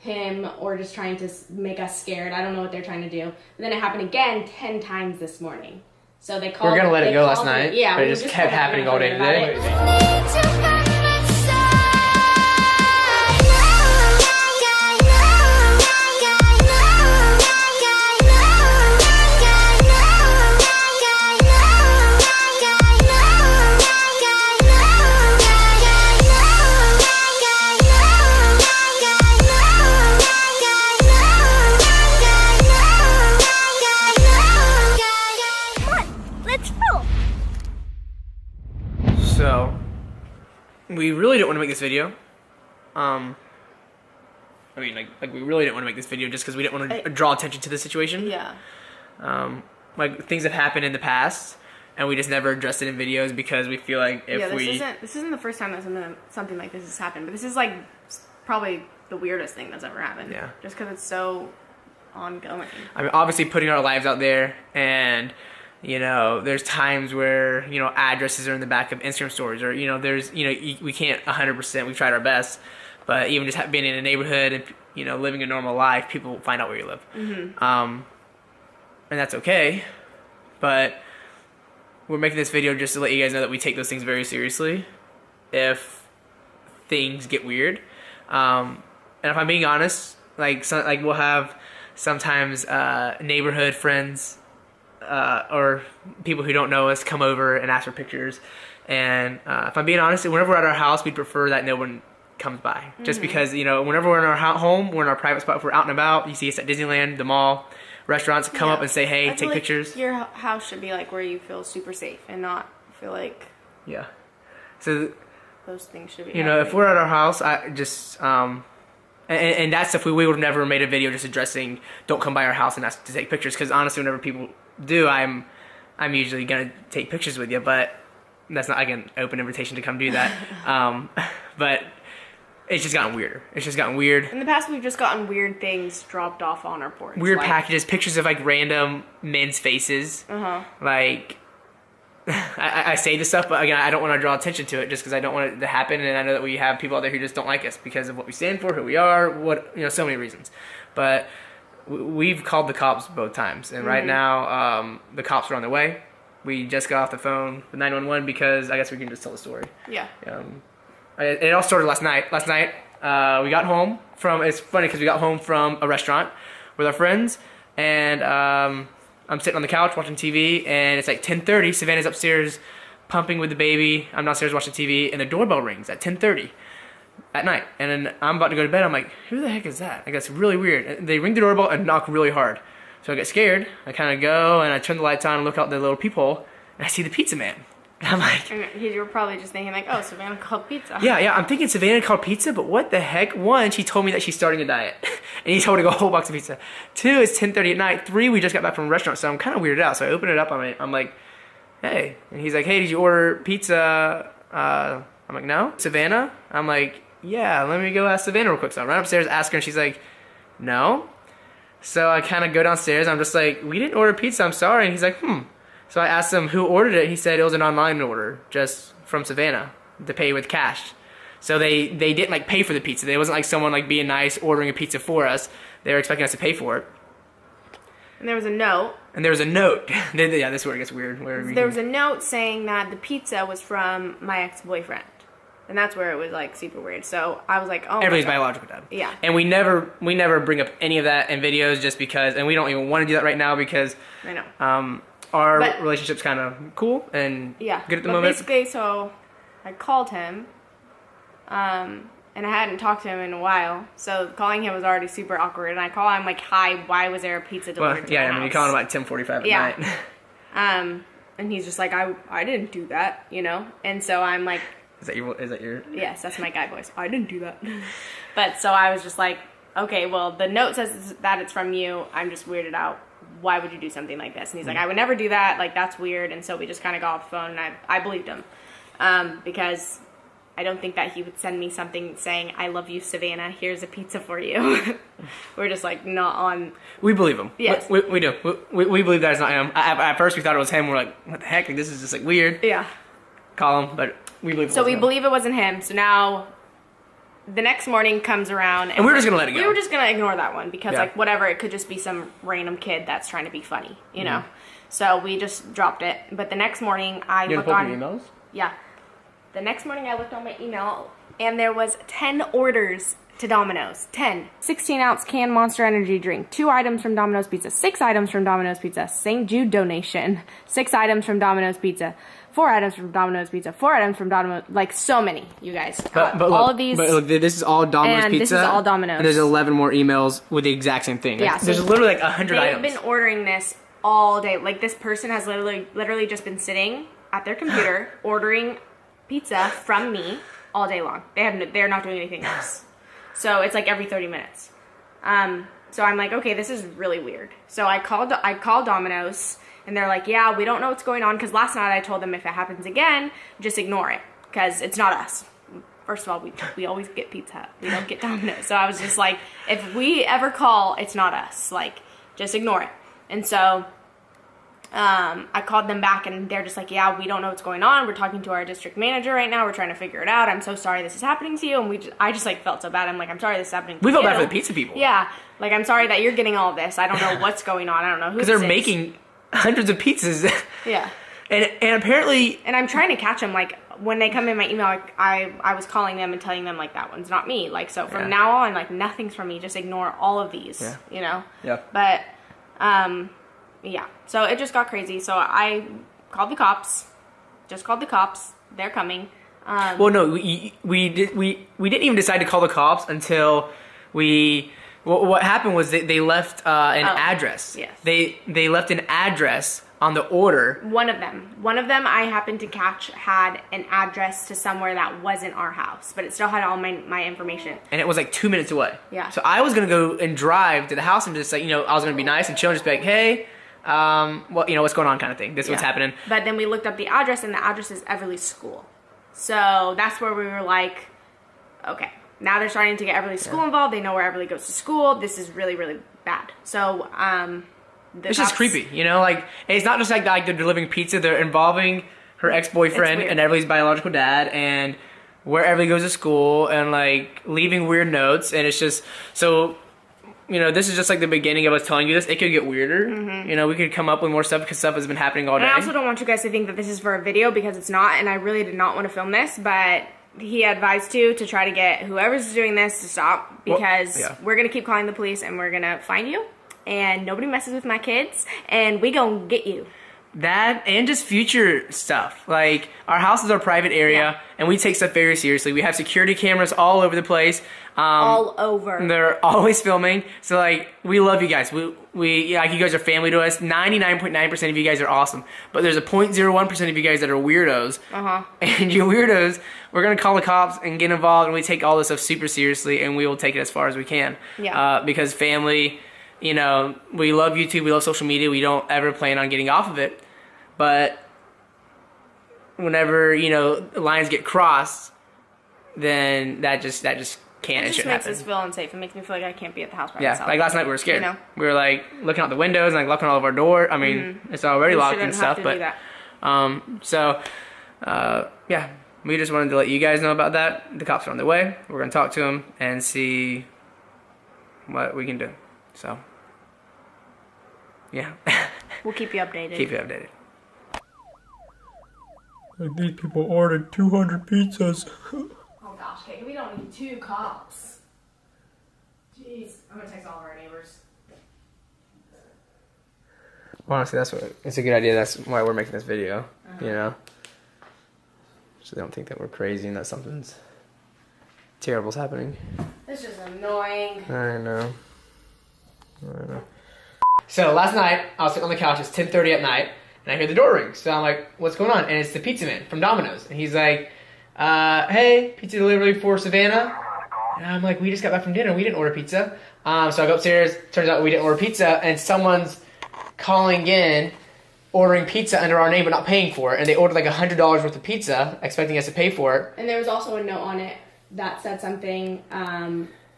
him or just trying to make us scared. I don't know what they're trying to do. But then it happened again 10 times this morning. So they called. We're gonna let it go last night. Yeah, but it just kept happening all day today. So, we really didn't want to make this video. I mean, like we really didn't want to make this video just because we didn't want to draw attention to the situation. Yeah. Like things have happened in the past, and we just never addressed it in videos because we feel like if this isn't the first time that something like this has happened, but this is like probably the weirdest thing that's ever happened. Yeah. Just because it's so ongoing. I mean, obviously putting our lives out there, and you know, there's times where, you know, addresses are in the back of Instagram stories, or, you know, there's, you know, we can't 100%, we've tried our best, but even just being in a neighborhood and, you know, living a normal life, people find out where you live. Mm-hmm. And that's okay, but we're making this video just to let you guys know that we take those things very seriously if things get weird. And if I'm being honest, like we'll have sometimes neighborhood friends or people who don't know us come over and ask for pictures, and if I'm being honest, whenever we're at our house, we'd prefer that no one comes by. Mm-hmm. Just because, you know, whenever we're in our home, we're in our private spot, if we're out and about, you see us at Disneyland, the mall, restaurants, come up and say hey, take pictures. Your house should be like where you feel super safe and not feel like so those things should be you know, if we're at our house, I just and that's if we would have never made a video just addressing don't come by our house and ask to take pictures, because honestly whenever people do, I'm usually gonna take pictures with you, but that's not, again, open invitation to come do that. But it's just gotten weirder. It's just gotten weird. In the past, we've just gotten weird things dropped off on our porch. Weird packages, pictures of like random men's faces. Like, I say this stuff, but again, I don't want to draw attention to it just because I don't want it to happen, and I know that we have people out there who just don't like us because of what we stand for, who we are, what, you know, so many reasons. But we've called the cops both times, and right now the cops are on their way. We just got off the phone with 911 because I guess we can just tell the story. Yeah. It all started last night. Last night we got home from, it's funny because we got home from a restaurant with our friends, and I'm sitting on the couch watching TV, and it's like 10:30. Savannah's upstairs pumping with the baby. I'm downstairs watching TV, and the doorbell rings at 10:30. At night, and then I'm about to go to bed. I'm like, who the heck is that? I guess really weird. And they ring the doorbell and knock really hard. So I get scared. I kind of go and I turn the lights on and look out the little peephole, and I see the pizza man. And I'm like, you were probably just thinking like, oh, Savannah called pizza. Yeah. I'm thinking Savannah called pizza, but what the heck? One, she told me that she's starting a diet, and he told me to go a whole box of pizza. Two, it's 10:30 at night. Three, we just got back from a restaurant, so I'm kind of weirded out. So I open it up. I'm like, hey, and he's like, hey, did you order pizza? I'm like, no. Savannah? I'm like, yeah, let me go ask Savannah real quick. So I run upstairs, ask her, and she's like, no. So I kind of go downstairs. I'm just like, we didn't order pizza, I'm sorry. And he's like, So I asked him who ordered it. He said it was an online order, just from Savannah, to pay with cash. So they didn't like pay for the pizza. It wasn't like someone like being nice ordering a pizza for us. They were expecting us to pay for it. And there was a note. Yeah, this is where it gets weird. There was a note saying that the pizza was from my ex-boyfriend. And that's where it was like super weird. So I was like, oh, everybody's biological dad. Yeah. And we never bring up any of that in videos just because, and we don't even want to do that right now because I know. Our relationship's kind of cool and good at the moment. Basically, so I called him, and I hadn't talked to him in a while. So calling him was already super awkward. And I call him like, hi, why was there a pizza delivered to my house? You call him like 10:45 at night. And he's just like, I didn't do that, you know? And so I'm like, Is that your? Yes, that's my guy voice. I didn't do that. But so I was just like, okay, well, the note says that it's from you. I'm just weirded out. Why would you do something like this? And he's like, I would never do that. Like, that's weird. And so we just kind of got off the phone, and I believed him. Because I don't think that he would send me something saying, I love you, Savannah. Here's a pizza for you. We're just like not on. We believe him. Yes. We do. We believe that it's not him. At first we thought it was him. We're like, what the heck? Like, this is just like weird. Yeah. Call him, but we believe it wasn't him. We believe it wasn't him. So now the next morning comes around, and we were just gonna let it go. We were just gonna ignore that one because, Yeah. like, whatever, it could just be some random kid that's trying to be funny, you know. So we just dropped it. But the next morning, I You look gonna on pull your emails? Yeah. The next morning, I looked on my email, and there was 10 orders to Domino's. 10. 16-ounce canned Monster Energy drink. 2 items from Domino's Pizza. 6 items from Domino's Pizza. St. Jude donation. 6 items from Domino's Pizza. 4 items from Domino's Pizza. 4 items from Domino's. Like, so many, you guys. But all look, of these. But look, this is all Domino's and Pizza. this is all Domino's. And there's 11 more emails with the exact same thing. Yeah, Like, so there's literally like 100 They've items. been ordering this all day. Like, this person has literally just been sitting at their computer ordering pizza from me all day long. They're not doing anything else. So it's like every 30 minutes. So I'm like, okay, this is really weird. So I called Domino's, and they're like, yeah, we don't know what's going on, because last night I told them if it happens again, just ignore it, because it's not us. First of all, we always get Pizza Hut. We don't get Domino's. So I was just like, if we ever call, it's not us. Like, just ignore it. And so I called them back, and they're just like, yeah, we don't know what's going on. We're talking to our district manager right now. We're trying to figure it out. I'm so sorry this is happening to you. And I just like felt so bad. I'm like, I'm sorry this is happening to you. We felt bad for the pizza people. Yeah. Like, I'm sorry that you're getting all of this. I don't know what's going on. I don't know who. Because they're making hundreds of pizzas. Yeah. And apparently. And I'm trying to catch them. Like, when they come in my email, like, I was calling them and telling them, like, that one's not me. Like, so from now on, like, nothing's from me. Just ignore all of these. Yeah. You know. Yeah. But yeah, so it just got crazy. So I called the cops. Just called the cops. They're coming. Well, no, we didn't even decide to call the cops until we. What happened was they left an address. Yes. They left an address on the order. One of them I happened to catch had an address to somewhere that wasn't our house, but it still had all my information. And it was like 2 minutes away. Yeah. So I was gonna go and drive to the house and just like, I was gonna be nice and chill and just be like, hey. Well, what's going on kind of thing. This is what's happening. But then we looked up the address, and the address is Everleigh School. So that's where we were like, okay, now they're starting to get Everleigh School involved. They know where Everleigh goes to school. This is really, really bad. So, it's just creepy, like, and it's not just like they're delivering pizza. They're involving her ex-boyfriend and Everleigh's biological dad, and where Everleigh goes to school, and like leaving weird notes. And it's just so. This is just like the beginning of us telling you this. It could get weirder. Mm-hmm. We could come up with more stuff because stuff has been happening all day. And I also don't want you guys to think that this is for a video, because it's not, and I really did not want to film this, but he advised to try to get whoever's doing this to stop, because we're going to keep calling the police, and we're going to find you, and nobody messes with my kids, and we gonna get you. That and just future stuff. Like, our house is our private area, and we take stuff very seriously. We have security cameras all over the place. All over. They're always filming. So, like, we love you guys. We like, you guys are family to us. 99.9% of you guys are awesome. But there's a 0.01% of you guys that are weirdos. And you weirdos, we're going to call the cops and get involved, and we take all this stuff super seriously, and we will take it as far as we can. Yeah. Because family, we love YouTube, we love social media. We don't ever plan on getting off of it. But whenever, lines get crossed, then that just can't and shouldn't makes happen. us feel unsafe. It makes me feel like I can't be at the house by Yeah, myself. like last night we were scared. We were like looking out the windows and like locking all of our doors. I mean, it's already locked and stuff, but yeah, we just wanted to let you guys know about that. The cops are on their way. We're gonna talk to them and see what we can do. So yeah, we'll keep you updated. Keep you updated. These people ordered 200 pizzas. Oh gosh, okay, we don't need 2 cops. Jeez, I'm gonna text all of our neighbors. Honestly, it's a good idea. That's why we're making this video, so they don't think that we're crazy and that something's terrible's happening. This is annoying. I know. So last night, I was sitting on the couch. It's 10:30 at night. And I hear the door ring. So I'm like, what's going on? And it's the pizza man from Domino's. And he's like, hey, pizza delivery for Savannah. And I'm like, we just got back from dinner. We didn't order pizza. So I go upstairs. Turns out we didn't order pizza. And someone's calling in, ordering pizza under our name but not paying for it. And they ordered like $100 worth of pizza, expecting us to pay for it. And there was also a note on it that said something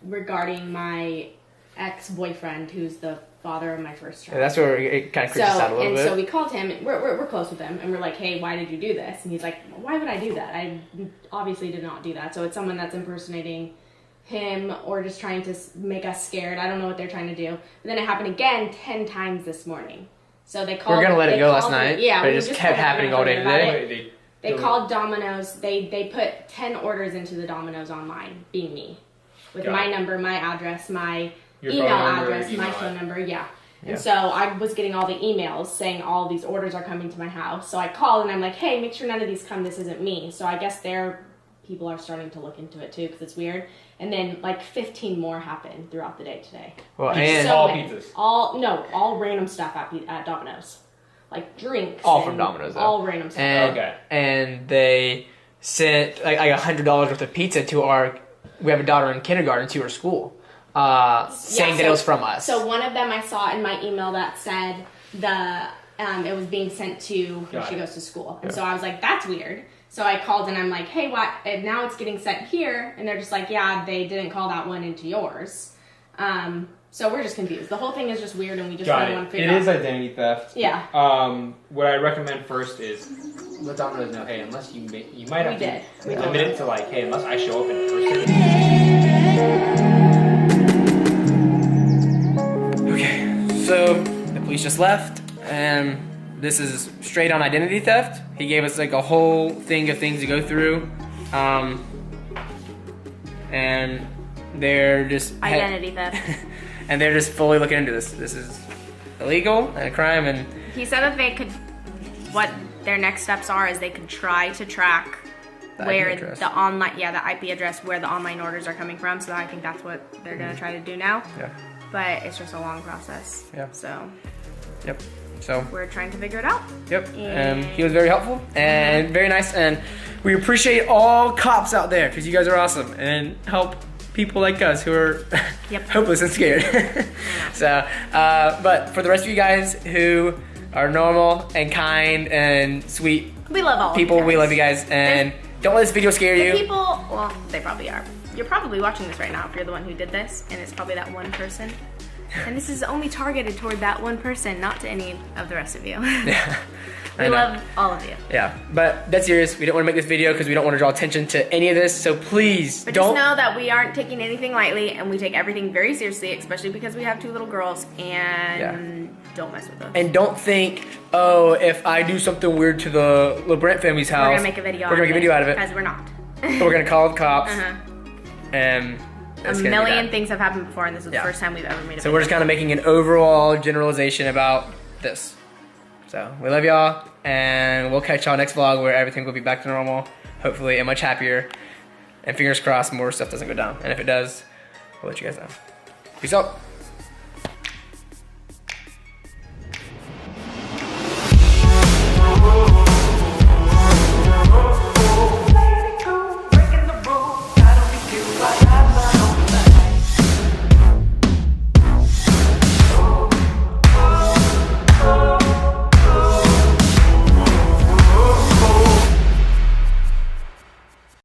regarding my ex-boyfriend, who's the father of my first child. Yeah, that's where it kind of creeps us out a little bit. So we called him, and we're close with him, and we're like, hey, why did you do this? And he's like, why would I do that? I obviously did not do that. So it's someone that's impersonating him or just trying to make us scared. I don't know what they're trying to do. And then it happened again 10 times this morning. So they called. We were gonna let it go last night. Yeah, but it just kept happening all day today. They called Domino's. They put 10 orders into the Domino's online, being me, with my number, my address, my email address, my phone number. Yeah. And so I was getting all the emails saying all these orders are coming to my house. So I called and I'm like, hey, make sure none of these come. This isn't me. So I guess people are starting to look into it too because it's weird. And then like 15 more happened throughout the day today. Well, like, and all pizzas. All random stuff at Domino's. Like drinks. All from Domino's, though. All random stuff. And, and they sent like $100 worth of pizza to we have a daughter in kindergarten, to her school. Saying that it was from us. So one of them I saw in my email that said it was being sent to where she goes to school. And so I was like, that's weird. So I called and I'm like, hey, what? And now it's getting sent here. And they're just like, yeah, they didn't call that one into yours. So we're just confused. The whole thing is just weird and we just really want to figure it out. It is identity theft. Yeah. What I recommend first is let Domino's know, hey, unless you might have to limit it to like, hey, unless I show up in person. So the police just left, and this is straight on identity theft. He gave us like a whole thing of things to go through, and they're just identity theft, and they're just fully looking into this. This is illegal and a crime, and he said that they could. What their next steps are is they could try to track where the IP address where the online orders are coming from. So I think that's what they're gonna try to do now. Yeah. But it's just a long process. Yeah. So. Yep. So we're trying to figure it out. Yep. He was very helpful and very nice, and we appreciate all cops out there because you guys are awesome and help people like us who are hopeless and scared. So, but for the rest of you guys who are normal and kind and sweet, we love all people. We love you guys, and don't let this video scare you. People, well, they probably are. You're probably watching this right now if you're the one who did this, and it's probably that one person. And this is only targeted toward that one person, not to any of the rest of you. Yeah. We love all of you. Yeah, but that's serious. We don't want to make this video because we don't want to draw attention to any of this, so please but don't. Just know that we aren't taking anything lightly, and we take everything very seriously, especially because we have 2 little girls, and don't mess with us. And don't think, oh, if I do something weird to the LaBrant family's house, we're going to make a video out of it. Because we're not. We're going to call the cops. And a million things have happened before, and this is the first time we've ever made a video. So we're just kind of making an overall generalization about this. So we love y'all, and we'll catch y'all next vlog where everything will be back to normal, hopefully, and much happier. And fingers crossed more stuff doesn't go down. And if it does, we'll let you guys know. Peace out.